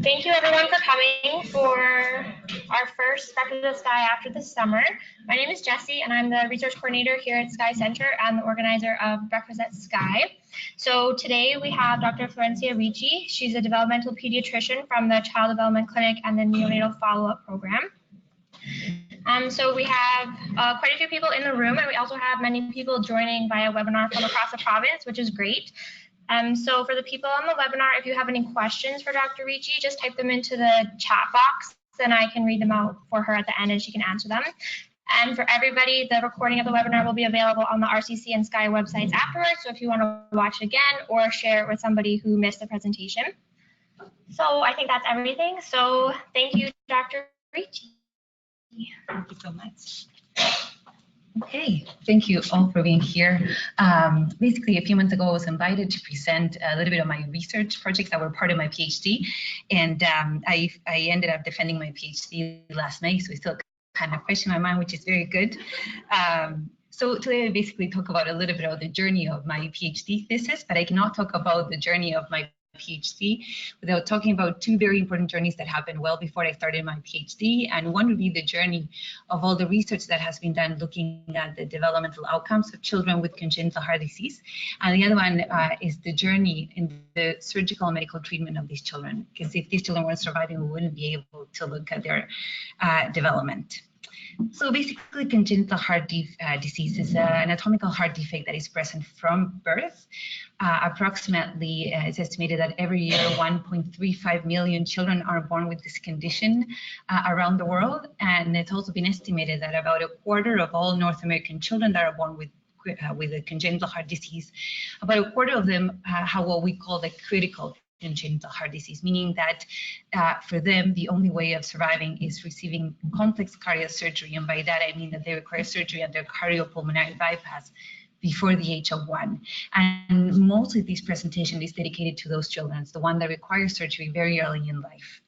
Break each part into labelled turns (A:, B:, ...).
A: Thank you everyone for coming for our first Breakfast at SSCY after the summer. My name is Jessie and I'm the research coordinator here at SSCY Center and the organizer of Breakfast at SSCY. So today we have Dr. Florencia Ricci. She's a developmental pediatrician from the Child Development Clinic and the Neonatal Follow-Up Program. So we have quite a few people in the room, and we also have many people joining via webinar from across the province, which is great. So for the people on the webinar, if you have any questions for Dr. Ricci, just type them into the chat box, then I can read them out for her at the end and she can answer them. And for everybody, the recording of the webinar will be available on the RCC and SSCY websites afterwards, so if you want to watch it again or share it with somebody who missed the presentation. So I think that's everything. So thank you, Dr. Ricci.
B: Thank you so much. Okay, thank you all for being here. Basically, a few months ago, I was invited to present a little bit of my research projects that were part of my PhD, and I ended up defending my PhD last May, so it's still kind of fresh in my mind, which is very good. So today I basically talk about a little bit of the journey of my PhD thesis, but I cannot talk about the journey of my PhD without talking about two very important journeys that happened well before I started my PhD. And one would be the journey of all the research that has been done looking at the developmental outcomes of children with congenital heart disease. And the other one is the journey in the surgical and medical treatment of these children, because if these children weren't surviving, we wouldn't be able to look at their development. So basically, congenital heart disease is an anatomical heart defect that is present from birth. Approximately, it's estimated that every year 1.35 million children are born with this condition around the world. And it's also been estimated that about a quarter of all North American children that are born with a congenital heart disease, about a quarter of them have what we call the critical congenital heart disease, meaning that for them, the only way of surviving is receiving complex cardiac surgery. And by that, I mean that they require surgery under cardiopulmonary bypass before the age of 1. And most of this presentation is dedicated to those children, the one that requires surgery very early in life.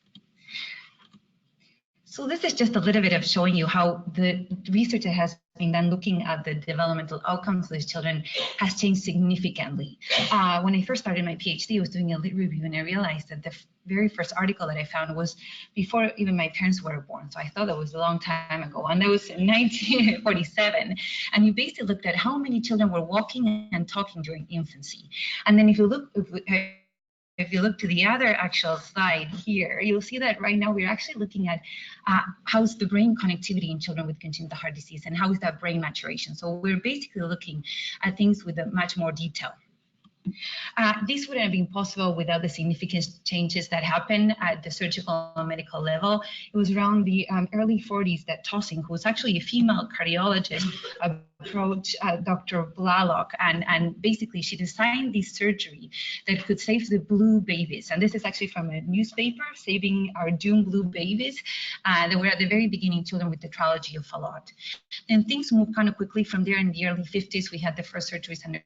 B: So this is just a little bit of showing you how the research that has been done looking at the developmental outcomes of these children has changed significantly. When I first started my PhD, I was doing a lit review and I realized that the very first article that I found was before even my parents were born. So I thought that was a long time ago, and that was in 1947. And you basically looked at how many children were walking and talking during infancy. And then if you look to the other actual slide here, you'll see that right now we're actually looking at how's the brain connectivity in children with congenital heart disease and how is that brain maturation. So we're basically looking at things with much more detail. This wouldn't have been possible without the significant changes that happened at the surgical and medical level. It was around the early 40s that Tossing, who was actually a female cardiologist, approached Dr. Blalock, and basically she designed this surgery that could save the blue babies. And this is actually from a newspaper, Saving Our Doomed Blue Babies. They were at the very beginning children with tetralogy of Fallot. And things moved kind of quickly from there. In the early 50s, we had the first surgeries under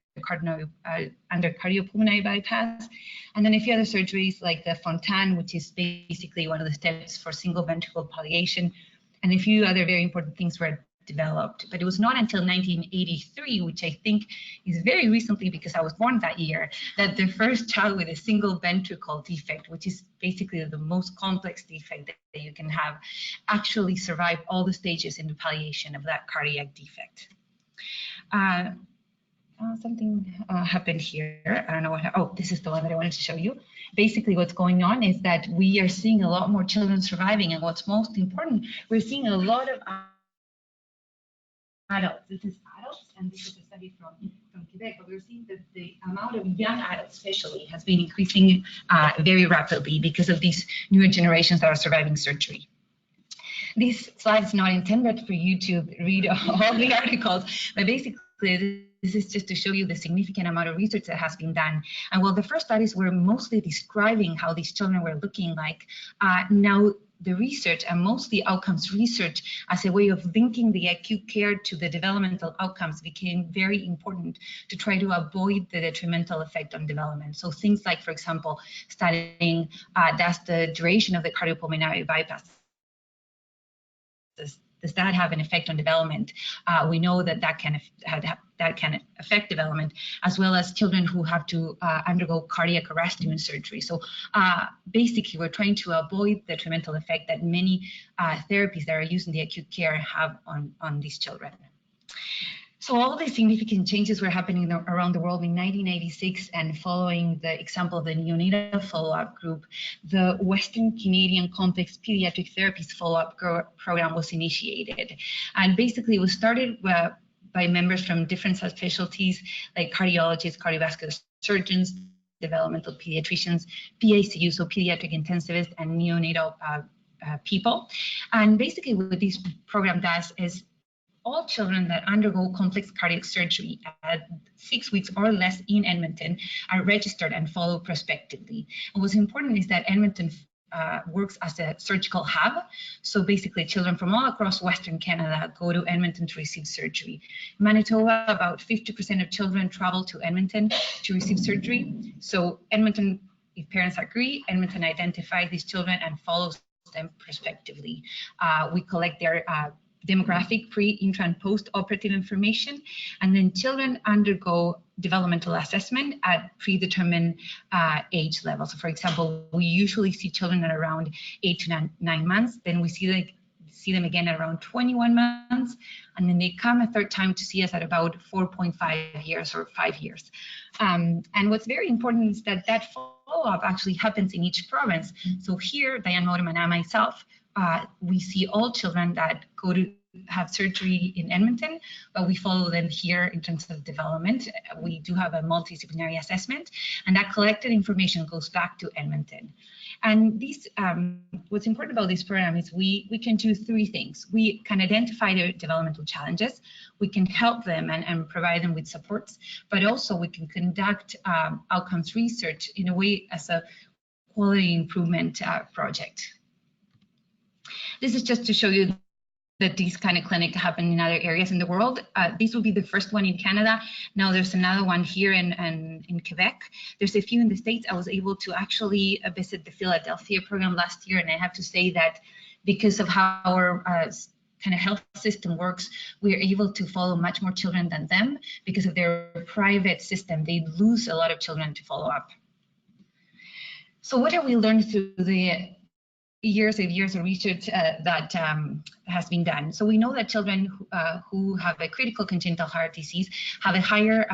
B: cardiopulmonary bypass, and then a few other surgeries like the Fontan, which is basically one of the steps for single ventricle palliation, and a few other very important things were developed. But it was not until 1983, which I think is very recently because I was born that year, that the first child with a single ventricle defect, which is basically the most complex defect that you can have, actually survived all the stages in the palliation of that cardiac defect. Something happened here. I don't know what. Oh, this is the one that I wanted to show you. Basically, what's going on is that we are seeing a lot more children surviving, and what's most important, we're seeing a lot of adults. This is adults, and this is a study from Quebec. But we're seeing that the amount of young adults, especially, has been increasing very rapidly because of these newer generations that are surviving surgery. This slide is not intended for you to read all the articles, but basically, this is just to show you the significant amount of research that has been done. And while the first studies were mostly describing how these children were looking like, now the research and mostly outcomes research as a way of linking the acute care to the developmental outcomes became very important to try to avoid the detrimental effect on development. So things like, for example, studying that's the duration of the cardiopulmonary bypass does that have an effect on development? We know that that can affect development, as well as children who have to undergo cardiac arrest during surgery. So basically, we're trying to avoid the detrimental effect that many therapies that are used in the acute care have on these children. So all the significant changes were happening around the world in 1996, and following the example of the neonatal follow-up group, the Western Canadian Complex Pediatric Therapies follow-up program was initiated. And basically it was started by members from different subspecialties like cardiologists, cardiovascular surgeons, developmental pediatricians, PICU, so pediatric intensivists, and neonatal people. And basically what this program does is all children that undergo complex cardiac surgery at 6 weeks or less in Edmonton are registered and followed prospectively. And what's important is that Edmonton works as a surgical hub. So basically children from all across Western Canada go to Edmonton to receive surgery. In Manitoba, about 50% of children travel to Edmonton to receive surgery. So Edmonton, if parents agree, Edmonton identifies these children and follows them prospectively. We collect their demographic, pre, intra, and post-operative information, and then children undergo developmental assessment at predetermined age levels. So for example, we usually see children at around 8 to 9 months, then we see them again at around 21 months, and then they come a third time to see us at about 4.5 years or 5 years. And what's very important is that that follow-up actually happens in each province. So here, Diane Modem and I myself, we see all children that go to have surgery in Edmonton, but we follow them here in terms of development. We do have a multidisciplinary assessment, and that collected information goes back to Edmonton. And these, what's important about this program is we can do three things. We can identify their developmental challenges, we can help them and provide them with supports, but also we can conduct outcomes research in a way as a quality improvement project. This is just to show you that these kind of clinics happen in other areas in the world. This will be the first one in Canada. Now there's another one here in Quebec. There's a few in the States. I was able to actually visit the Philadelphia program last year, and I have to say that because of how our kind of health system works, we're able to follow much more children than them. Because of their private system, they lose a lot of children to follow up. So what have we learned through the years of research that has been done? So we know that children who have a critical congenital heart disease have a higher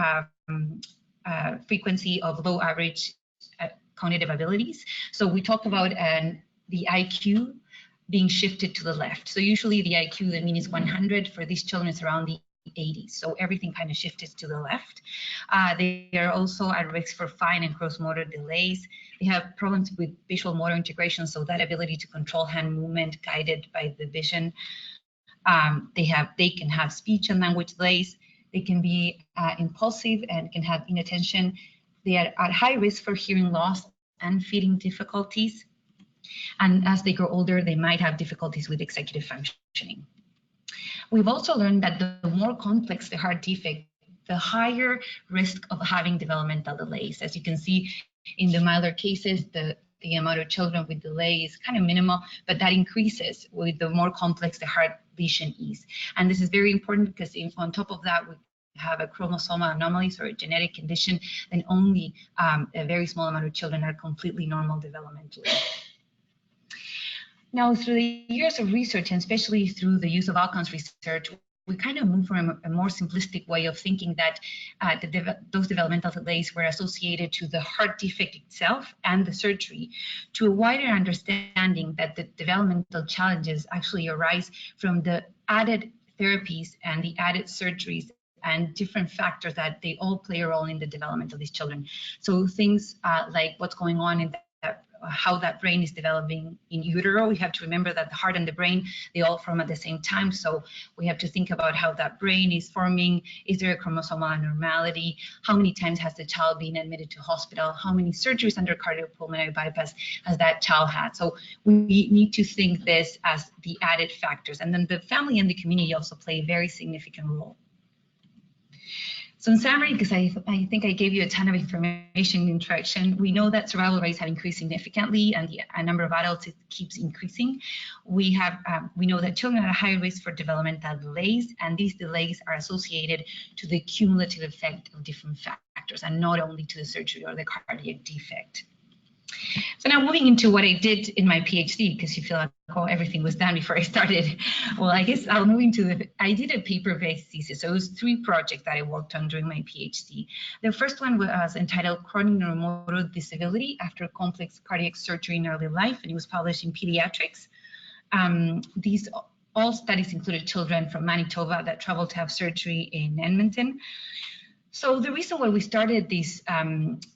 B: frequency of low average cognitive abilities. So we talk about the IQ being shifted to the left. So usually the IQ, the mean is 100. For these children, it's around the 80s. So everything kind of shifted to the left. They are also at risk for fine and gross motor delays. They have problems with visual motor integration, so that ability to control hand movement guided by the vision. They can have speech and language delays. They can be impulsive and can have inattention. They are at high risk for hearing loss and feeding difficulties. And as they grow older, they might have difficulties with executive functioning. We've also learned that the more complex the heart defect, the higher risk of having developmental delays. As you can see in the milder cases, the amount of children with delay is kind of minimal, but that increases with the more complex the heart lesion is. And this is very important because on top of that, we have a chromosomal anomalies or a genetic condition, then only a very small amount of children are completely normal developmentally. Now, through the years of research, and especially through the use of outcomes research, we kind of moved from a more simplistic way of thinking that those developmental delays were associated to the heart defect itself and the surgery, to a wider understanding that the developmental challenges actually arise from the added therapies and the added surgeries and different factors that they all play a role in the development of these children. So things like what's going on in how that brain is developing in utero. We have to remember that the heart and the brain, they all form at the same time. So we have to think about how that brain is forming. Is there a chromosomal abnormality? How many times has the child been admitted to hospital? How many surgeries under cardiopulmonary bypass has that child had? So we need to think this as the added factors. And then the family and the community also play a very significant role. So in summary, because I think I gave you a ton of information in introduction, we know that survival rates have increased significantly, and the number of adults it keeps increasing. We know that children are at high risk for developmental delays, and these delays are associated to the cumulative effect of different factors, and not only to the surgery or the cardiac defect. So now moving into what I did in my PhD, because you feel like, oh, everything was done before I started. Well, I guess I'll move into I did a paper-based thesis. So it was 3 projects that I worked on during my PhD. The first one was entitled Chronic Neuromotor Disability After Complex Cardiac Surgery in Early Life, and it was published in Pediatrics. These all studies included children from Manitoba that traveled to have surgery in Edmonton. So the reason why we started this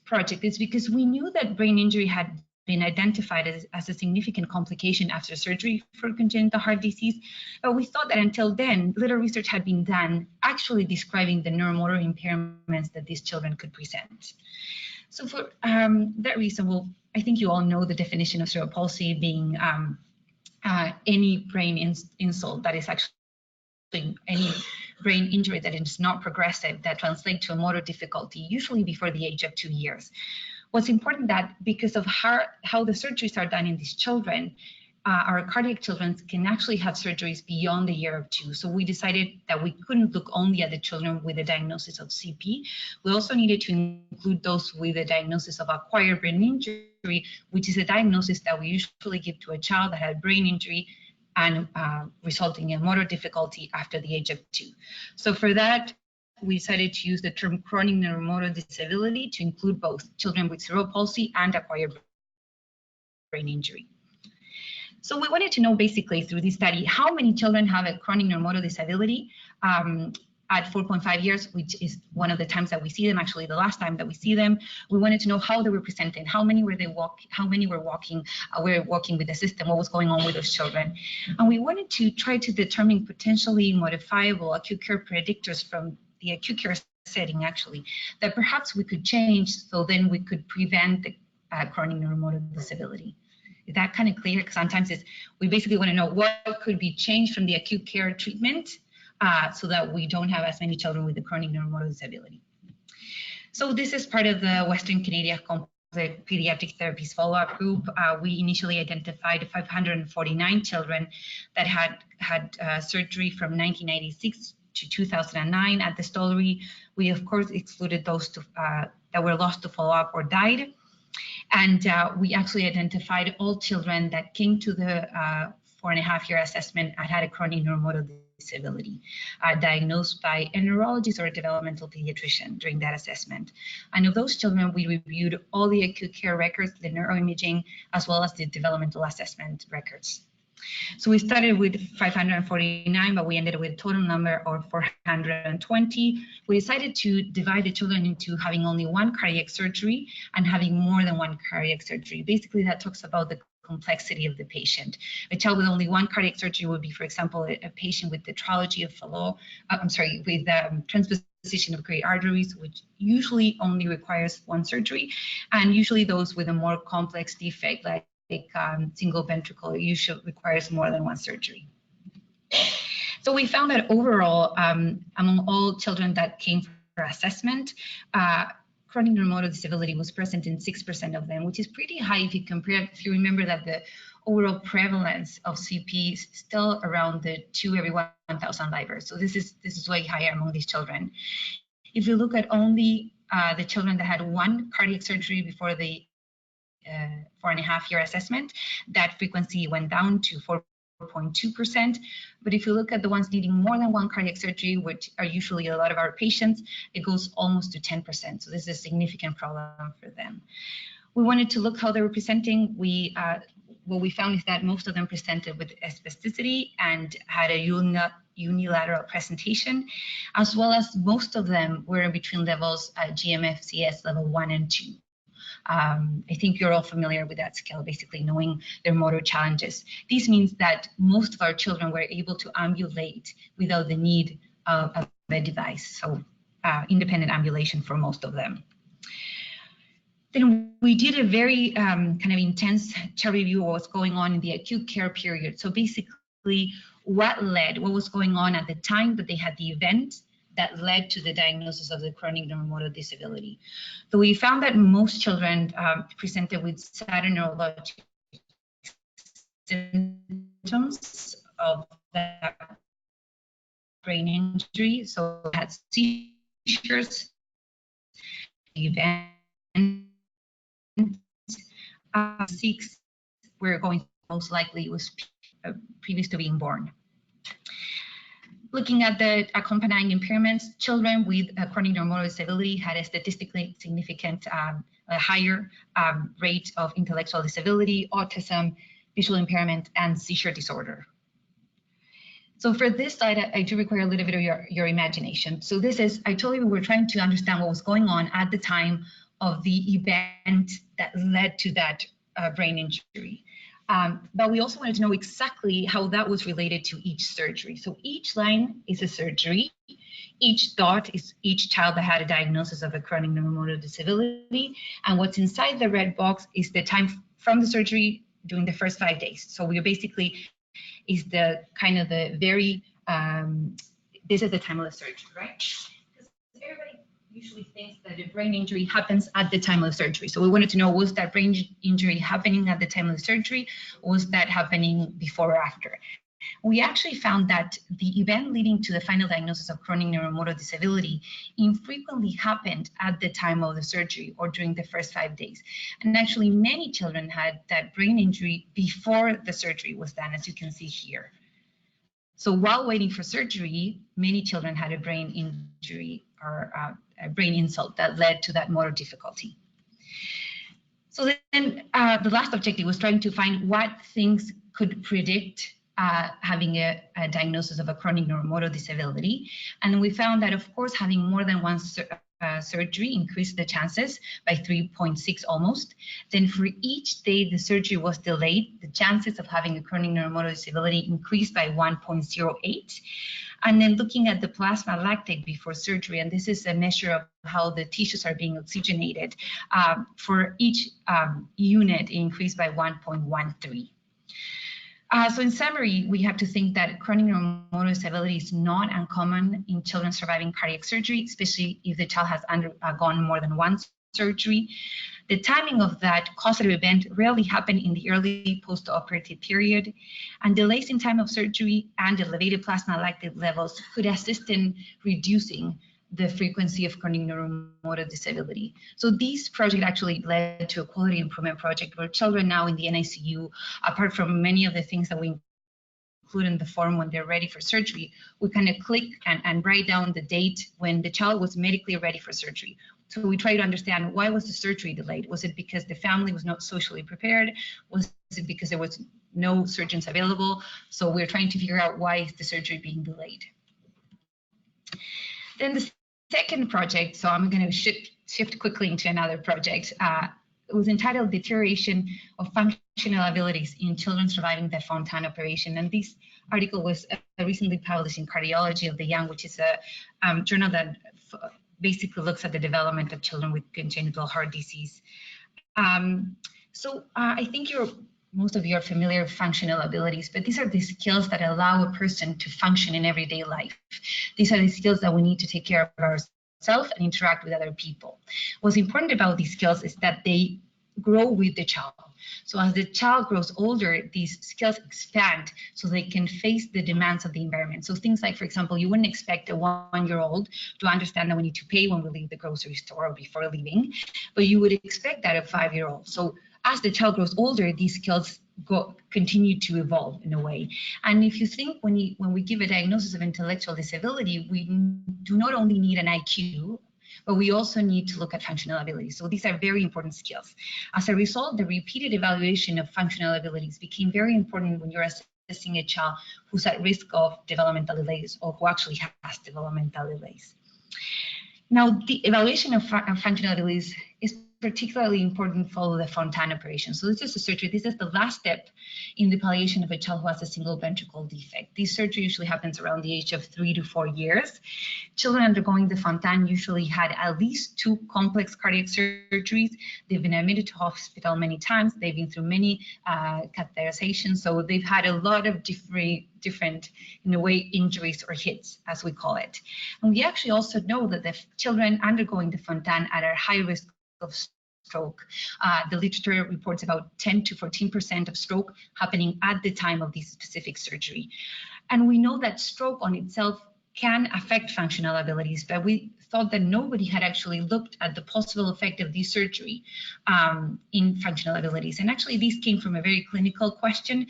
B: project is because we knew that brain injury had been identified as a significant complication after surgery for congenital heart disease, but we thought that until then, little research had been done actually describing the neuromotor impairments that these children could present. So for that reason, well, I think you all know the definition of cerebral palsy being any brain insult that is actually any brain injury that is not progressive, that translates to a motor difficulty, usually before the age of 2 years. What's important that because of how the surgeries are done in these children, our cardiac children can actually have surgeries beyond the year of 2. So we decided that we couldn't look only at the children with a diagnosis of CP. We also needed to include those with a diagnosis of acquired brain injury, which is a diagnosis that we usually give to a child that had brain injury and resulting in motor difficulty after the age of 2. So for that, we decided to use the term chronic neuromotor disability to include both children with cerebral palsy and acquired brain injury. So we wanted to know basically through this study, how many children have a chronic neuromotor disability at 4.5 years, which is one of the times that we see them, actually the last time that we see them. We wanted to know how they were presented, how many were walking with the system, what was going on with those children. And we wanted to try to determine potentially modifiable acute care predictors from the acute care setting, actually, that perhaps we could change so then we could prevent the chronic neuromotor disability. Is that kind of clear? Because sometimes we basically want to know what could be changed from the acute care treatment so that we don't have as many children with the chronic neuromotor disability. So this is part of the Western Canadian Pediatric Therapies follow-up group. We initially identified 549 children that had surgery from 1996 to 2009 at the Stollery. We, of course, excluded those that were lost to follow-up or died. And we actually identified all children that came to the 4.5-year assessment and had a chronic neuromotor disability diagnosed by a neurologist or a developmental pediatrician during that assessment. And of those children, we reviewed all the acute care records, the neuroimaging, as well as the developmental assessment records. So we started with 549, but we ended with a total number of 420. We decided to divide the children into having only one cardiac surgery and having more than one cardiac surgery. Basically, that talks about the complexity of the patient. A child with only one cardiac surgery would be, for example, a patient with tetralogy of Fallot, with transposition of great arteries, which usually only requires one surgery, and usually those with a more complex defect like single ventricle usually requires more than one surgery. So we found that overall, among all children that came for assessment, chronic neuromotor disability was present in 6% of them, which is pretty high if you remember that the overall prevalence of CP is still around the 2 every 1,000 livers. So this is way higher among these children. If you look at only the children that had one cardiac surgery before the 4.5-year assessment, that frequency went down to 4.2%. But if you look at the ones needing more than one cardiac surgery, which are usually a lot of our patients, it goes almost to 10%. So this is a significant problem for them. We wanted to look how they were presenting. What we found is that most of them presented with spasticity and had a unilateral presentation, as well as most of them were between levels GMFCS level 1 and 2. I think you're all familiar with that scale, basically knowing their motor challenges. This means that most of our children were able to ambulate without the need of a device, so independent ambulation for most of them. Then we did a very kind of intense chart review of what's going on in the acute care period. So basically what was going on at the time that they had the event that led to the diagnosis of the chronic neuromotor disability. So we found that most children presented with sudden neurologic symptoms of that brain injury. So had seizures, events, 6 were going most likely was previous to being born. Looking at the accompanying impairments, children with chronic neuromotor disability had a statistically significant higher rate of intellectual disability, autism, visual impairment, and seizure disorder. So for this slide, I do require a little bit of your imagination. So this is, I told you we were trying to understand what was going on at the time of the event that led to that brain injury. But we also wanted to know exactly how that was related to each surgery. So each line is a surgery. Each dot is each child that had a diagnosis of a chronic neuromotor disability. And what's inside the red box is the time from the surgery during the first 5 days. So we're basically, is the kind of the very, this is the time of the surgery, right? Because everybody usually thinks that the brain injury happens at the time of the surgery. So we wanted to know, was that brain injury happening at the time of the surgery? Or was that happening before or after? We actually found that the event leading to the final diagnosis of chronic neuromotor disability infrequently happened at the time of the surgery or during the first 5 days. And actually, many children had that brain injury before the surgery was done, as you can see here. So while waiting for surgery, many children had a brain injury or a brain insult that led to that motor difficulty. So then the last objective was trying to find what things could predict having a diagnosis of a chronic neuromotor disability. And we found that, of course, having more than one surgery increased the chances by 3.6 almost. Then for each day the surgery was delayed, the chances of having a chronic neuromotor disability increased by 1.08. And then looking at the plasma lactate before surgery, and this is a measure of how the tissues are being oxygenated, for each unit it increased by 1.13. So in summary, we have to think that chronic neuromotor disability is not uncommon in children surviving cardiac surgery, especially if the child has undergone more than one surgery. The timing of that causative event rarely happen in the early post-operative period, and delays in time of surgery and elevated plasma lactate levels could assist in reducing the frequency of chronic neuromotor disability. So this project actually led to a quality improvement project where children now in the NICU, apart from many of the things that we include in the form when they're ready for surgery, we kind of click and write down the date when the child was medically ready for surgery. So we try to understand, why was the surgery delayed? Was it because the family was not socially prepared? Was it because there was no surgeons available? So we're trying to figure out, why is the surgery being delayed? Then the second project, so I'm going to shift quickly into another project. It was entitled Deterioration of Functional Abilities in Children Surviving the Fontan Operation. And this article was recently published in Cardiology of the Young, which is a journal that basically looks at the development of children with congenital heart disease. So I think most of you are familiar with functional abilities, but these are the skills that allow a person to function in everyday life. These are the skills that we need to take care of ourselves and interact with other people. What's important about these skills is that they grow with the child. So as the child grows older, these skills expand so they can face the demands of the environment. So things like, for example, you wouldn't expect a 1-year-old to understand that we need to pay when we leave the grocery store or before leaving, but you would expect that of a 5-year-old. So as the child grows older, these skills continue to evolve in a way. And if you think, when we give a diagnosis of intellectual disability, we do not only need an IQ, but we also need to look at functional abilities. So these are very important skills. As a result, the repeated evaluation of functional abilities became very important when you're assessing a child who's at risk of developmental delays or who actually has developmental delays. Now, the evaluation of functional abilities is particularly important follow the Fontan operation. So this is a surgery. This is the last step in the palliation of a child who has a single ventricle defect. This surgery usually happens around the age of 3 to 4 years. Children undergoing the Fontan usually had at least 2 complex cardiac surgeries. They've been admitted to hospital many times. They've been through many catheterizations. So they've had a lot of different, in a way, injuries or hits, as we call it. And we actually also know that the children undergoing the Fontan are at high risk of stroke. The literature reports about 10 to 14% of stroke happening at the time of this specific surgery. And we know that stroke on itself can affect functional abilities, but we thought that nobody had actually looked at the possible effect of this surgery in functional abilities. And actually, this came from a very clinical question.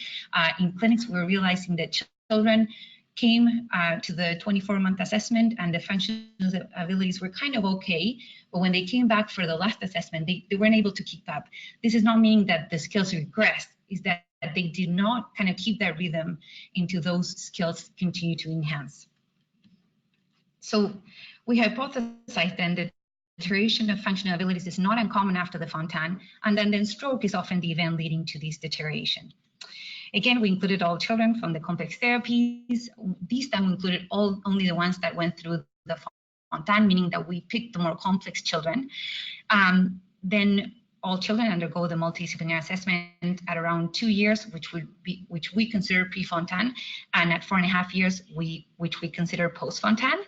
B: In clinics, we were realizing that children came to the 24-month assessment and the functional abilities were kind of okay, but when they came back for the last assessment, they weren't able to keep up. This is not meaning that the skills regressed, is that they did not kind of keep that rhythm into those skills continue to enhance. So we hypothesized then that deterioration of functional abilities is not uncommon after the Fontan, and then stroke is often the event leading to this deterioration. Again, we included all children from the complex therapies. This time we included only the ones that went through the Fontan, meaning that we picked the more complex children. Then all children undergo the multidisciplinary assessment at around 2 years, which we consider pre-Fontan, and at 4.5 years, which we consider post-Fontan.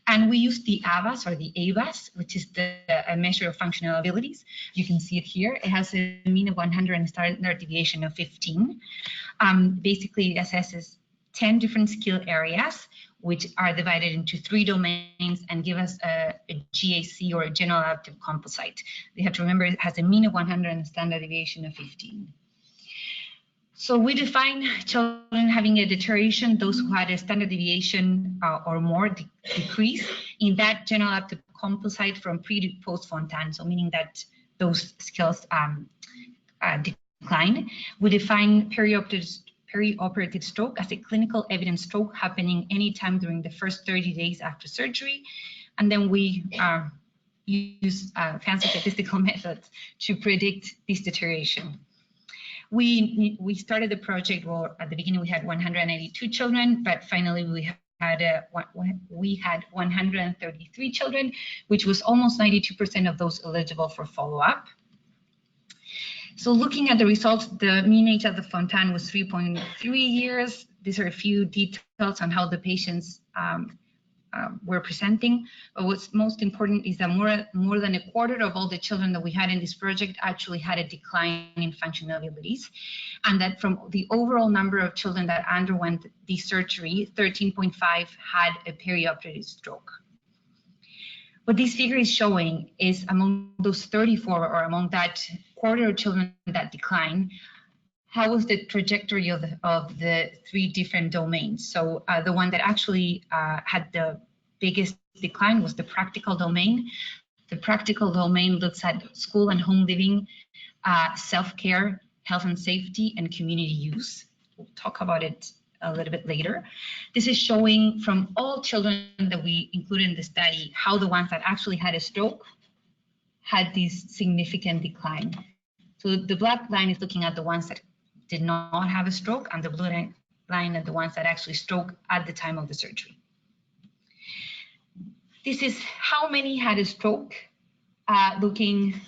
B: And we use the AVAS or the AVAS, which is a measure of functional abilities. You can see it here. It has a mean of 100 and standard deviation of 15. Basically, it assesses 10 different skill areas, which are divided into 3 domains and give us a GAC or a general adaptive composite. You have to remember it has a mean of 100 and a standard deviation of 15. So we define children having a deterioration, those who had a standard deviation or more decrease in that general adaptive composite from pre to post Fontan, so meaning that those skills decline. We define perioperative stroke as a clinical evidence stroke happening anytime during the first 30 days after surgery. And then we use fancy statistical methods to predict this deterioration. We started the project, well, at the beginning we had 182 children, but finally we had 133 children, which was almost 92% of those eligible for follow-up. So looking at the results, the mean age of the Fontan was 3.3 years. These are a few details on how the patients were presenting. But what's most important is that more than a quarter of all the children that we had in this project actually had a decline in functional abilities. And that from the overall number of children that underwent this surgery, 13.5 had a perioperative stroke. What this figure is showing is among those 34 or among that quarter of children that decline, how was the trajectory of the 3 different domains? So the one that actually had the biggest decline was the practical domain. The practical domain looks at school and home living, self-care, health and safety, and community use. We'll talk about it a little bit later. This is showing from all children that we included in the study how the ones that actually had a stroke had this significant decline. So the black line is looking at the ones that did not have a stroke, and the blue line at the ones that actually stroke at the time of the surgery. This is how many had a stroke, looking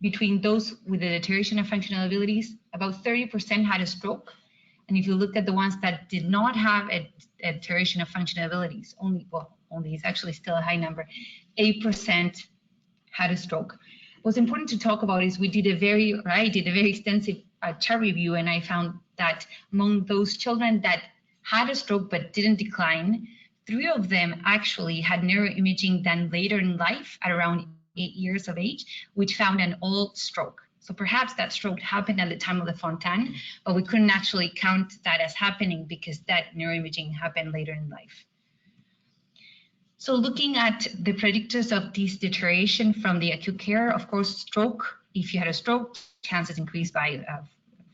B: between those with the deterioration of functional abilities. About 30% had a stroke. And if you look at the ones that did not have a deterioration of functional abilities, only is actually still a high number, 8% had a stroke. What's important to talk about is I did a very extensive chart review, and I found that among those children that had a stroke but didn't decline, 3 of them actually had neuroimaging done later in life at around 8 years of age, which found an old stroke. So perhaps that stroke happened at the time of the Fontan, but we couldn't actually count that as happening because that neuroimaging happened later in life. So looking at the predictors of this deterioration from the acute care, of course, stroke, if you had a stroke, chances increased by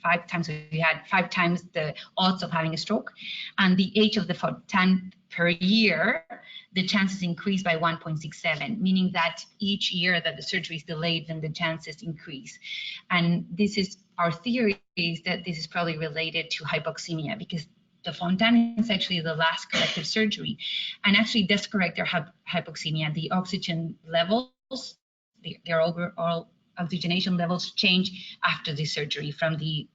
B: 5 times. So we had 5 times the odds of having a stroke. And the age of the Fontan per year, the chances increase by 1.67, meaning that each year that the surgery is delayed, then the chances increase. And this is our theory, is that this is probably related to hypoxemia, because the Fontan is actually the last corrective surgery, and actually does correct their hypoxemia. The oxygen levels, their overall oxygenation levels change after the surgery from the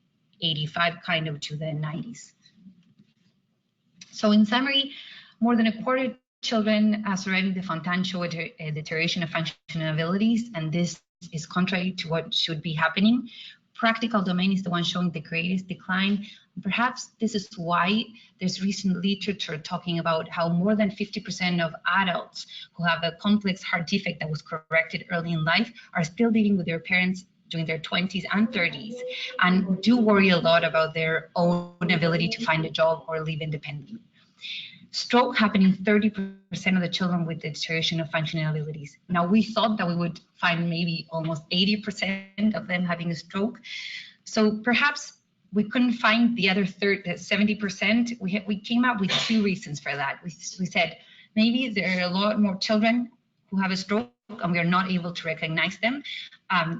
B: 85 kind of to the 90s. So in summary, more than a quarter of children surviving the Fontan show a deterioration of functional abilities, and this is contrary to what should be happening. Practical domain is the one showing the greatest decline. Perhaps this is why there's recent literature talking about how more than 50% of adults who have a complex heart defect that was corrected early in life are still living with their parents during their 20s and 30s, and do worry a lot about their own ability to find a job or live independently. Stroke happened in 30% of the children with deterioration of functional abilities. Now, we thought that we would find maybe almost 80% of them having a stroke. So perhaps we couldn't find the other 70%. We came up with 2 reasons for that. We said maybe there are a lot more children who have a stroke and we are not able to recognize them.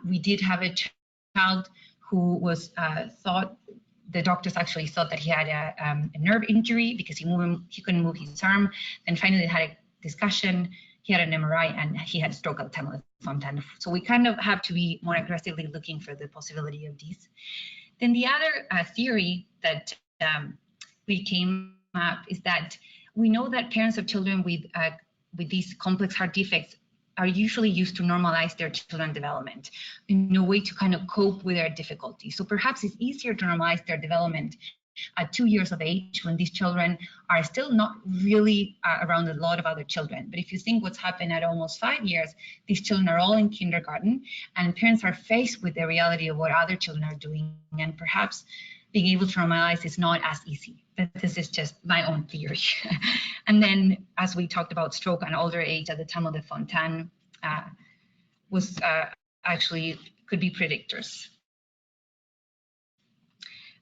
B: We did have a child who was thought, the doctors actually thought that he had a nerve injury because he couldn't move his arm. And finally they had a discussion. He had an MRI and he had a stroke at the time of the Fontan. So we kind of have to be more aggressively looking for the possibility of these. Then the other theory that we came up is that we know that parents of children with these complex heart defects are usually used to normalize their children's development in a way to kind of cope with their difficulties. So perhaps it's easier to normalize their development at 2 years of age when these children are still not really around a lot of other children. But if you think what's happened at almost 5 years, these children are all in kindergarten and parents are faced with the reality of what other children are doing, and perhaps being able to normalize is not as easy. But this is just my own theory. And then, as we talked about stroke and older age at the time of the Fontan, was actually could be predictors.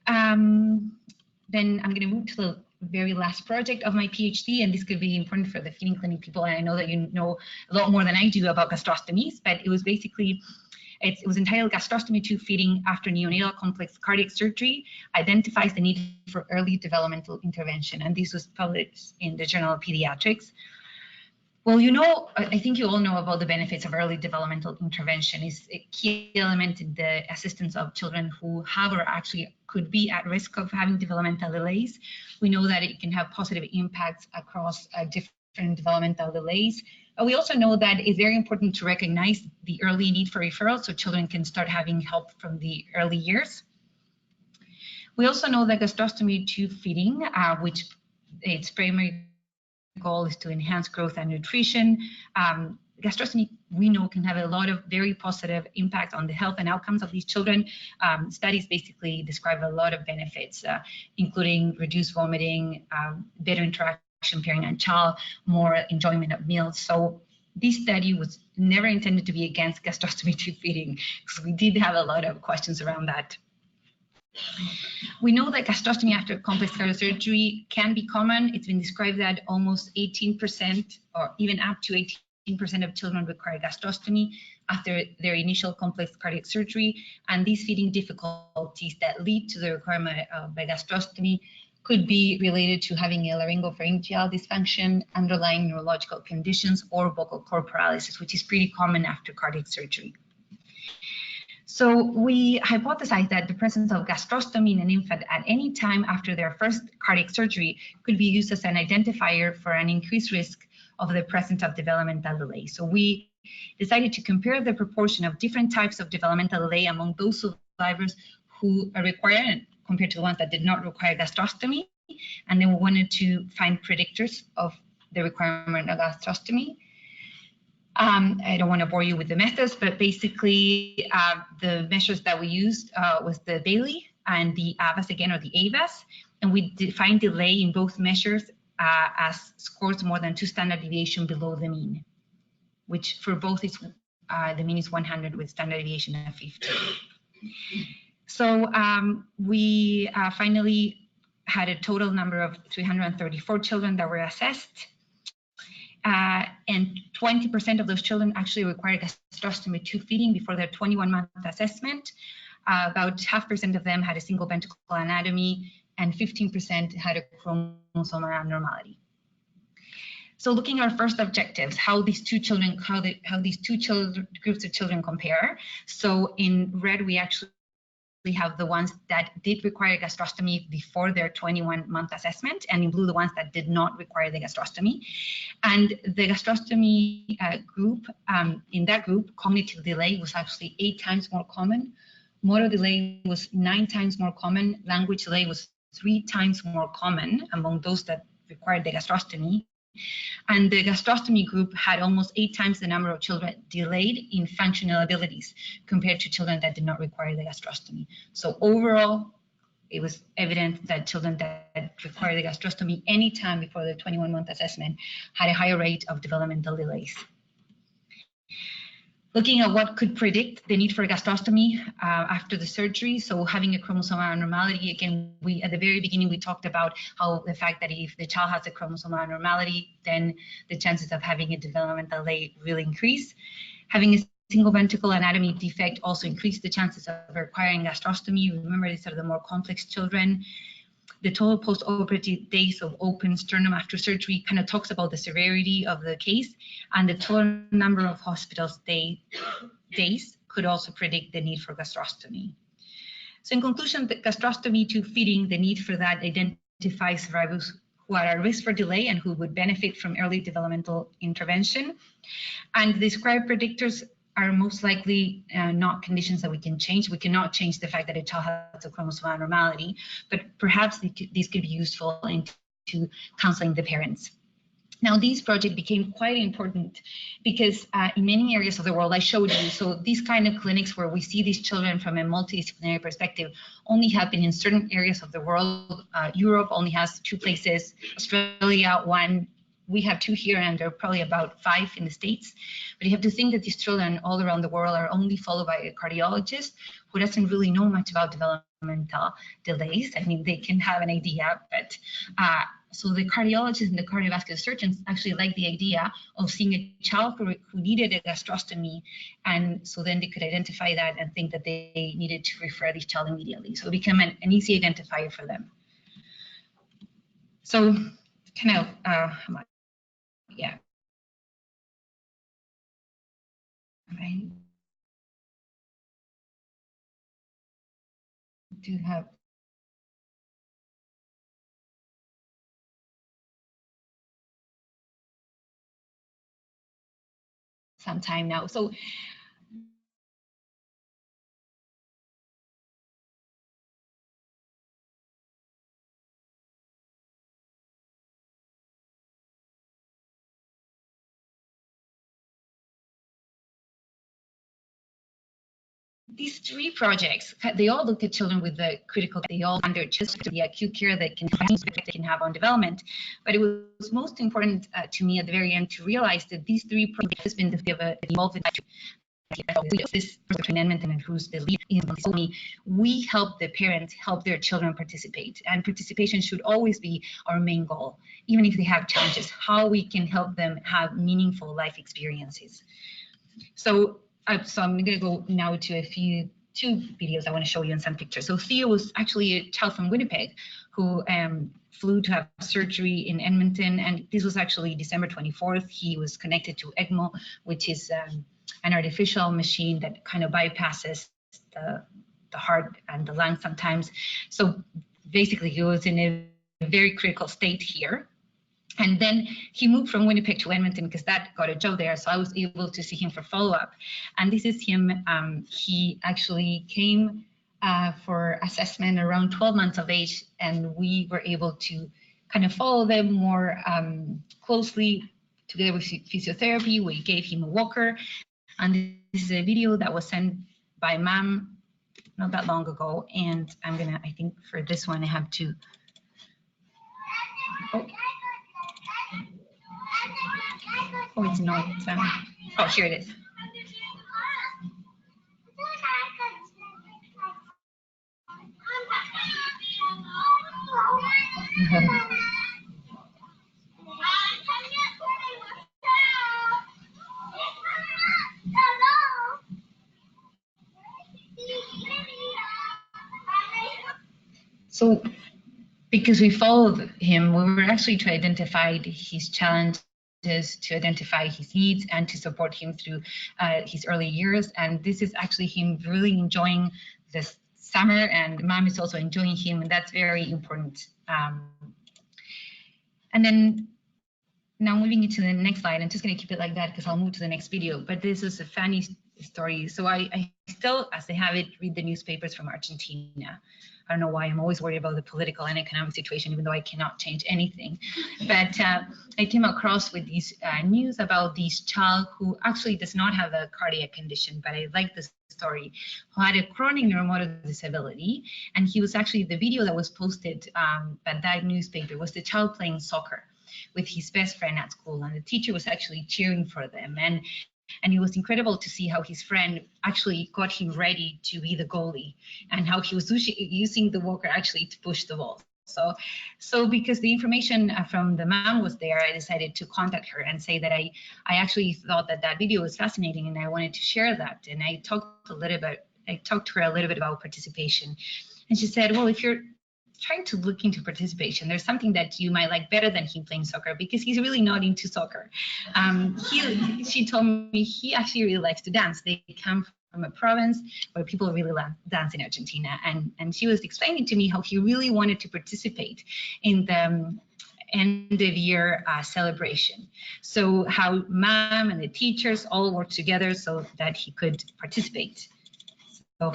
B: Then I'm going to move to the very last project of my PhD, and this could be important for the feeding clinic people. And I know that you know a lot more than I do about gastrostomies, but it was basically, it was entitled Gastrostomy Tube Feeding After Neonatal Complex Cardiac Surgery Identifies the Need for Early Developmental Intervention. And this was published in the Journal of Pediatrics. Well, you know, I think you all know about the benefits of early developmental intervention. It's a key element in the assistance of children who have or actually could be at risk of having developmental delays. We know that it can have positive impacts across different developmental delays. We also know that it's very important to recognize the early need for referral so children can start having help from the early years. We also know that gastrostomy tube feeding, which its primary goal is to enhance growth and nutrition. Gastrostomy, we know, can have a lot of very positive impact on the health and outcomes of these children. Studies basically describe a lot of benefits, including reduced vomiting, better interaction parent and child, more enjoyment of meals. So this study was never intended to be against gastrostomy tube feeding, because we did have a lot of questions around that. We know that gastrostomy after complex cardiac surgery can be common. It's been described that almost 18% or even up to 18% of children require gastrostomy after their initial complex cardiac surgery. And these feeding difficulties that lead to the requirement of a gastrostomy could be related to having a laryngopharyngeal dysfunction, underlying neurological conditions, or vocal cord paralysis, which is pretty common after cardiac surgery. So we hypothesized that the presence of gastrostomy in an infant at any time after their first cardiac surgery could be used as an identifier for an increased risk of the presence of developmental delay. So we decided to compare the proportion of different types of developmental delay among those survivors who are required compared to the ones that did not require gastrostomy. And then we wanted to find predictors of the requirement of gastrostomy. I don't want to bore you with the methods, but basically the measures that we used was the Bailey and the AVAS again, or the AVAS. And we defined delay in both measures as scores more than 2 standard deviation below the mean, which for both is the mean is 100 with standard deviation of 50. So we finally had a total number of 334 children that were assessed. And 20% of those children actually required gastrostomy tube feeding before their 21-month assessment. About 0.5% of them had a single ventricle anatomy, and 15% had a chromosomal abnormality. So looking at our first objectives, how these two groups of children compare. So in red, we actually have the ones that did require gastrostomy before their 21-month assessment, and in blue, the ones that did not require the gastrostomy. And the gastrostomy group, in that group, cognitive delay was actually 8 times more common. Motor delay was 9 times more common. Language delay was 3 times more common among those that required the gastrostomy. And the gastrostomy group had almost 8 times the number of children delayed in functional abilities compared to children that did not require the gastrostomy. So overall, it was evident that children that required the gastrostomy any time before the 21-month assessment had a higher rate of developmental delays. Looking at what could predict the need for gastrostomy after the surgery, so having a chromosomal abnormality, again, at the very beginning, we talked about how the fact that if the child has a chromosomal abnormality, then the chances of having a developmental delay really increase. Having a single ventricle anatomy defect also increased the chances of requiring gastrostomy. Remember, these are the more complex children. The total post-operative days of open sternum after surgery kind of talks about the severity of the case, and the total number of hospital days could also predict the need for gastrostomy. So in conclusion, the gastrostomy tube feeding, the need for that identifies survivors who are at risk for delay and who would benefit from early developmental intervention. And described predictors are most likely not conditions that we can change. We cannot change the fact that a child has a chromosomal abnormality, but perhaps these could be useful into counseling the parents. Now, this project became quite important because in many areas of the world, I showed you, so these kind of clinics where we see these children from a multidisciplinary perspective only happen in certain areas of the world. Europe only has 2 places, Australia 1, we have 2 here, and there are probably about 5 in the States. But you have to think that these children all around the world are only followed by a cardiologist who doesn't really know much about developmental delays. I mean, they can have an idea, but so the cardiologists and the cardiovascular surgeons actually like the idea of seeing a child who needed a gastrostomy, and so then they could identify that and think that they needed to refer this child immediately. So it became an easy identifier for them. So kind of, yeah. I do have some time now. So these 3 projects, they all look at children with the critical, they all under just the acute care that they can have on development. But it was most important to me at the very end to realize that these 3 projects has been involved in this amendment and who's the lead in me. We help the parents help their children participate, and participation should always be our main goal, even if they have challenges, how we can help them have meaningful life experiences. So I'm going to go now to two videos I want to show you in some pictures. So Theo was actually a child from Winnipeg who flew to have surgery in Edmonton, and this was actually December 24th. He was connected to ECMO, which is an artificial machine that kind of bypasses the heart and the lungs sometimes. So basically, he was in a very critical state here. And then he moved from Winnipeg to Edmonton because that got a job there. So I was able to see him for follow-up. And this is him. He actually came for assessment around 12 months of age, and we were able to kind of follow them more closely together with physiotherapy. We gave him a walker. And this is a video that was sent by mom not that long ago. And I'm going to, I think for this one, I have to. Oh, it's not. Oh, here it is. So because we followed him, we were actually to identify his challenges, to identify his needs, and to support him through his early years. And this is actually him really enjoying this summer, and mom is also enjoying him, and that's very important. And then now moving into the next slide, I'm just going to keep it like that because I'll move to the next video. But this is a funny story. So I still, as I have it, read the newspapers from Argentina. I don't know why I'm always worried about the political and economic situation, even though I cannot change anything. But I came across with these news about this child who actually does not have a cardiac condition, but I like this story, who had a chronic neuromotor disability. And he was actually, the video that was posted by that newspaper was the child playing soccer with his best friend at school, and the teacher was actually cheering for them. And it was incredible to see how his friend actually got him ready to be the goalie, and how he was using the walker actually to push the ball. So because the information from the mom was there, I decided to contact her and say that I actually thought that video was fascinating and I wanted to share that. And I talked to her a little bit about participation. And she said, well, if you're trying to look into participation, there's something that you might like better than him playing soccer, because he's really not into soccer. She told me he actually really likes to dance. They come from a province where people really dance in Argentina, and she was explaining to me how he really wanted to participate in the end of year celebration. So how mom and the teachers all worked together so that he could participate. So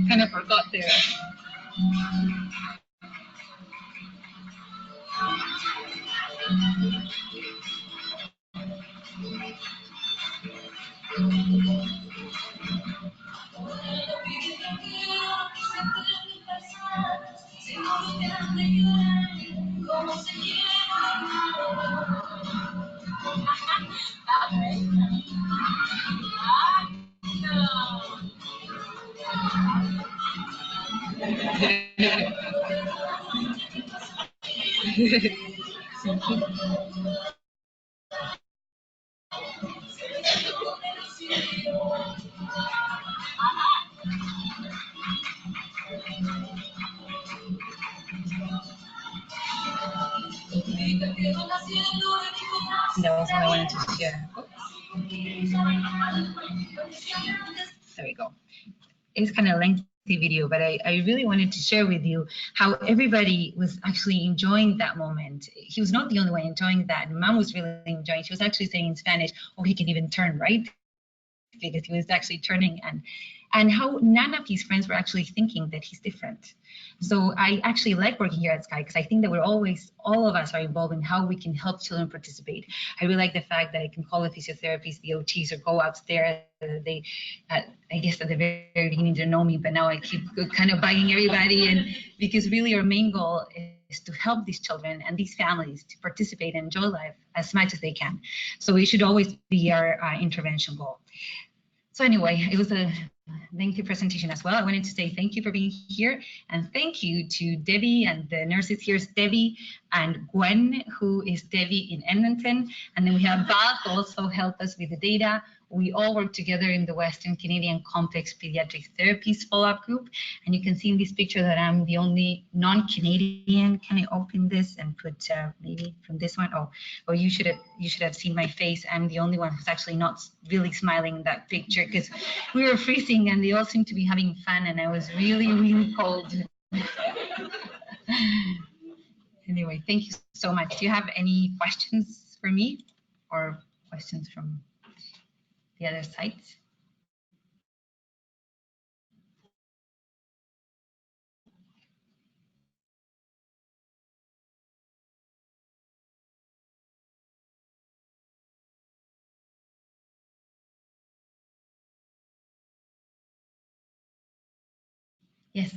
B: kind of forgot there. That was what I wanted to share. There we go. It's kind of a lengthy video, but I really wanted to share with you how everybody was actually enjoying that moment. He was not the only one enjoying that. Mom was really enjoying. She was actually saying in Spanish, oh, he can even turn, right? Because he was actually turning, and how none of his friends were actually thinking that he's different. So I actually like working here at SCY because I think that all of us are involved in how we can help children participate. I really like the fact that I can call the physiotherapists, the OTs, or go upstairs. They, I guess at the very beginning didn't know me, but now I keep kind of bugging everybody, and because really our main goal is to help these children and these families to participate and enjoy life as much as they can. So it should always be our intervention goal. So anyway, it was a lengthy presentation as well. I wanted to say thank you for being here, and thank you to Debbie and the nurses here. Debbie and Gwen, who is Debbie in Edmonton, and then we have Val, who also helped us with the data. We all work together in the Western Canadian Complex Pediatric Therapies follow-up group, and you can see in this picture that I'm the only non-Canadian. Can I open this and put maybe from this one? Oh, you should have seen my face. I'm the only one who's actually not really smiling in that picture because we were freezing and they all seemed to be having fun, and I was really, really cold. Anyway, thank you so much. Do you have any questions for me or questions from the other side? Yes.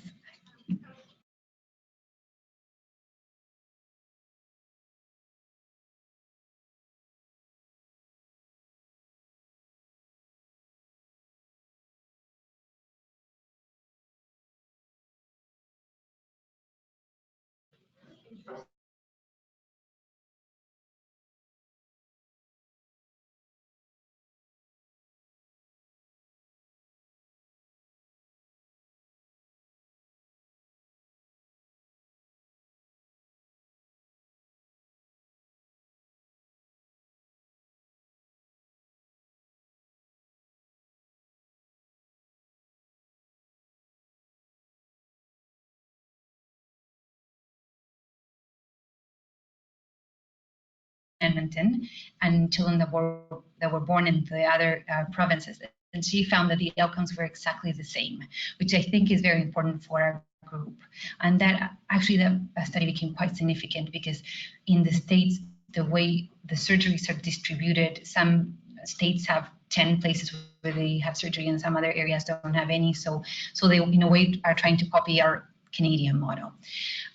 B: Edmonton and children that were born in the other provinces, and she found that the outcomes were exactly the same, which I think is very important for our group. And that actually the study became quite significant because in the States, the way the surgeries are distributed, some states have 10 places where they have surgery and some other areas don't have any. So they in a way are trying to copy our Canadian model.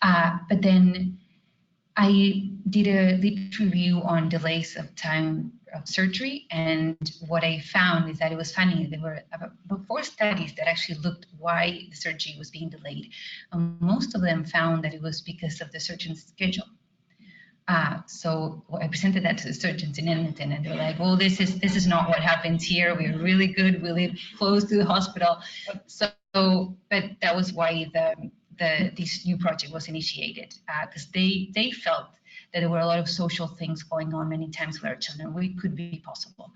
B: But then I did a deep review on delays of time of surgery, and what I found is that it was funny. There were about 4 studies that actually looked why the surgery was being delayed. Most of them found that it was because of the surgeon's schedule. So I presented that to the surgeons in Edmonton, and they're like, "Well, this is not what happens here. We're really good. We live close to the hospital." So, but that was why this new project was initiated, because they felt that there were a lot of social things going on many times with our children. It could be possible.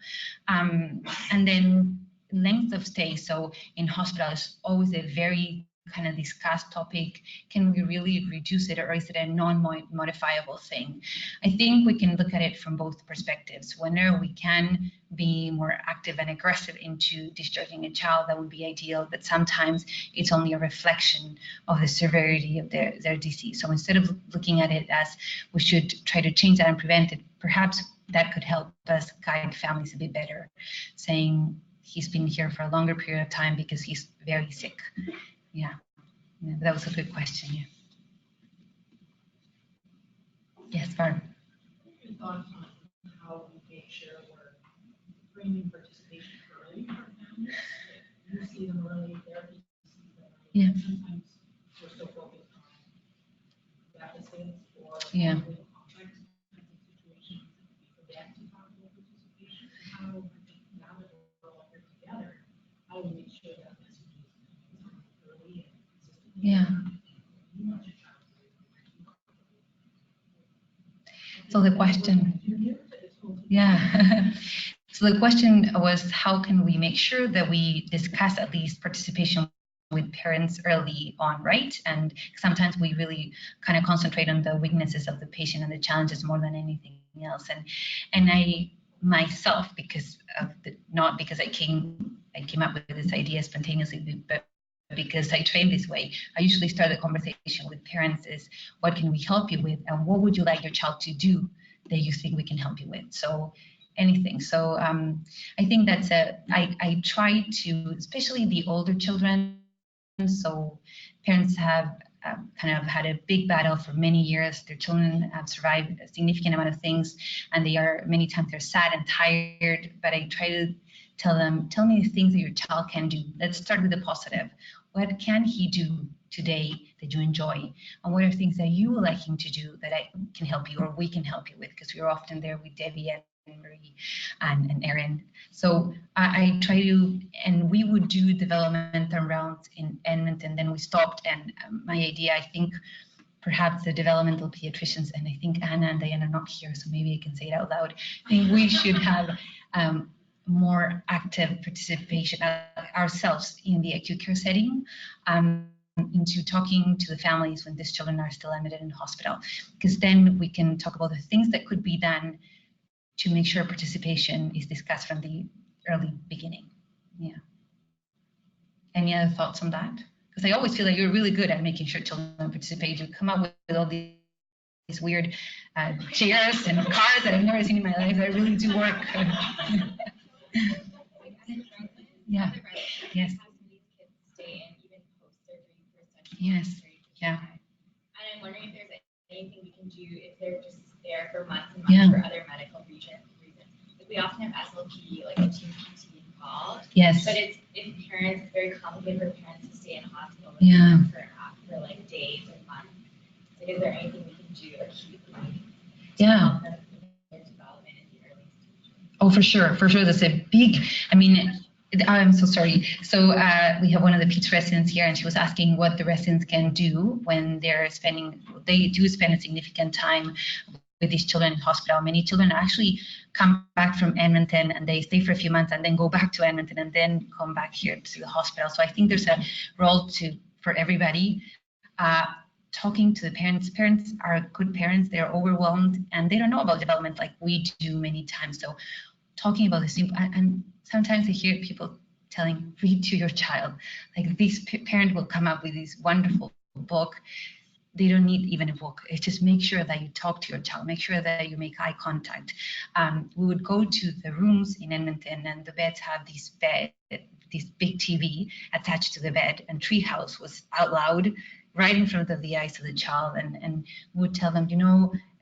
B: And then length of stay. So in hospital is always a very kind of discussed topic. Can we really reduce it, or is it a non-modifiable thing? I think we can look at it from both perspectives. Whenever we can be more active and aggressive into discharging a child, that would be ideal, but sometimes it's only a reflection of the severity of their disease. So instead of looking at it as we should try to change that and prevent it, perhaps that could help us guide families a bit better, saying he's been here for a longer period of time because he's very sick. Yeah, that was a good question. Yeah. Yes, Barb.
C: Your thoughts on how we make sure we're bringing participation early for families? You see them early, therapies see them early.
B: Yeah.
C: Sometimes we're so focused on deficits or
B: Yeah.
C: complex situations, we forget to talk about participation. How, now that we're all here together, how do we make sure that message is early and consistent?
B: Yeah. So the question, yeah. So the question was, how can we make sure that we discuss at least participation with parents early on, right? And sometimes we really kind of concentrate on the weaknesses of the patient and the challenges more than anything else. And I myself, because of not because I came up with this idea spontaneously, but because I train this way, I usually start the conversation with parents is, what can we help you with? And what would you like your child to do that you think we can help you with? So anything. So I think that's I try to, especially the older children, so parents have kind of had a big battle for many years. Their children have survived a significant amount of things, and many times they're sad and tired, but I try to tell them, tell me the things that your child can do. Let's start with the positive. What can he do today that you enjoy? And what are things that you would like him to do that I can help you, or we can help you with? Because we're often there with Debbie and Marie and Erin. So I try to, and we would do developmental rounds in Edmonton, then we stopped. And my idea, I think, perhaps the developmental pediatricians, and I think Anna and Diana are not here, so maybe I can say it out loud. I think we should have more active participation ourselves in the acute care setting, into talking to the families when these children are still admitted in hospital, because then we can talk about the things that could be done to make sure participation is discussed from the early beginning. Yeah. Any other thoughts on that? Because I always feel like you're really good at making sure children participate. You come up with all these weird chairs and cars that I've never seen in my life that really do work. Yeah. Yes. Yes.
D: But it's very complicated for parents to stay in hospital
B: Yeah.
D: for like days and months. Like, is there anything we can do acutely to
B: Yeah.
D: help them with their development in the early stages?
B: Oh, for sure. That's a big, I mean, I'm so sorry. So we have one of the PEDS residents here, and she was asking what the residents can do when they do spend a significant time with these children in hospital. Many children actually come back from Edmonton and they stay for a few months and then go back to Edmonton and then come back here to the hospital. So I think there's a role for everybody. Talking to the parents. Parents are good parents. They're overwhelmed and they don't know about development like we do many times. So talking about this, and sometimes I hear people telling, read to your child. Like this parent will come up with this wonderful book. They don't need even a book. It's just make sure that you talk to your child. Make sure that you make eye contact. We would go to the rooms in Edmonton, and the beds have this big TV attached to the bed, and Treehouse was out loud right in front of the eyes of the child, and would tell them,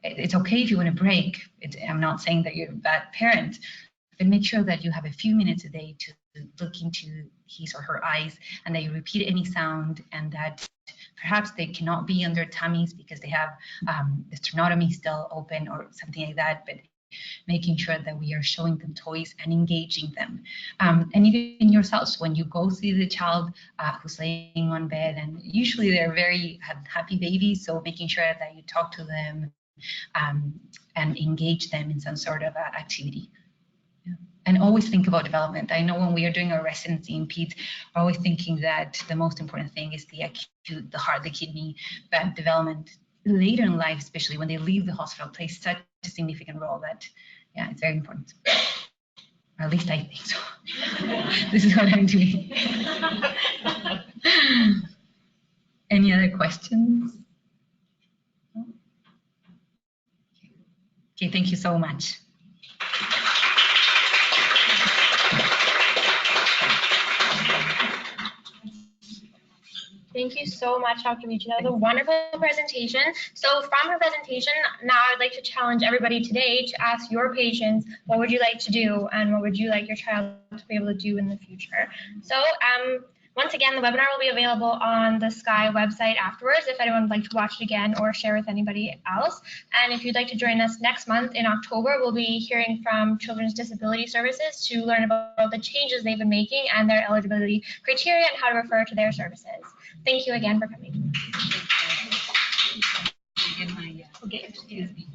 B: it's okay if you want to break. I'm not saying that you're a bad parent, but make sure that you have a few minutes a day to look into his or her eyes, and that you repeat any sound, and that perhaps they cannot be on their tummies because they have the sternotomy still open or something like that, but making sure that we are showing them toys and engaging them. And even yourselves, when you go see the child who's laying on bed, and usually they're very happy babies, so making sure that you talk to them and engage them in some sort of activity. And always think about development. I know when we are doing our residency in PEDS, we're always thinking that the most important thing is the acute, the heart, the kidney, but development later in life, especially when they leave the hospital, plays such a significant role that, yeah, it's very important. Or at least I think so. This is what I'm doing. Any other questions? Okay, thank you so much.
A: Thank you so much, Dr. Ricci. That was a wonderful presentation. So from her presentation, now I'd like to challenge everybody today to ask your patients, what would you like to do and what would you like your child to be able to do in the future? So once again, the webinar will be available on the SCY website afterwards if anyone would like to watch it again or share with anybody else. And if you'd like to join us next month in October, we'll be hearing from Children's Disability Services to learn about the changes they've been making and their eligibility criteria and how to refer to their services. Thank you again for coming.
B: Okay, excuse me.